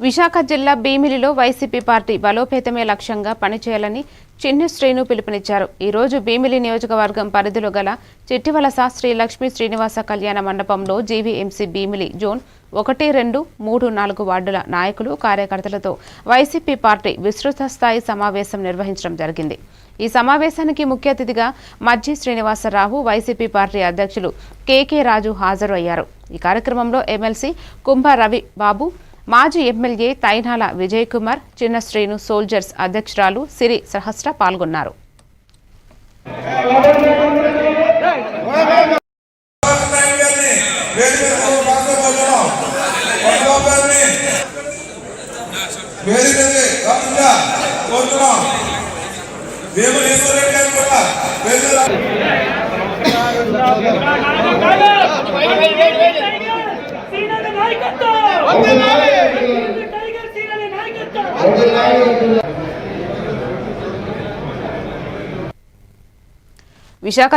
విశాఖ జిల్లా భీమిలిలో YCP party బలోపేతమే లక్ష్యంగా పనిచేయాలని చిన్ని శ్రీను పిలుపునిచ్చారు. ఈ రోజు భీమిలి నియోజకవర్గం పరిధిలో గల చిట్టివలస శ్రీ లక్ష్మీ శ్రీనివాస కళ్యాణ మండపంలో జీవీఎంసీ భీమిలి జోన్ 1, 2, 3, 4 వార్డుల నాయకులు, కార్యకర్తలతో వైసీపీ పార్టీ విస్తృత స్థాయి సమావేశం నిర్వహించడం జరిగింది. ఈ సమావేశానికి ముఖ్య అతిథిగా మజ్జి శ్రీనివాసరావు, వైసీపీ పార్టీ అధ్యక్షులు కేకే రాజు హాజరు అయ్యారు. ఈ కార్యక్రమంలో ఎమ్మెల్సీ కుంభ రవి బాబు, మాజీ ఎమ్మెల్యే తైనాల విజయ్ కుమార్, చిన్న శ్రీను సోల్జర్స్ అధ్యక్షురాలు సిరి సహస్ర పాల్గొన్నారు. విశాఖ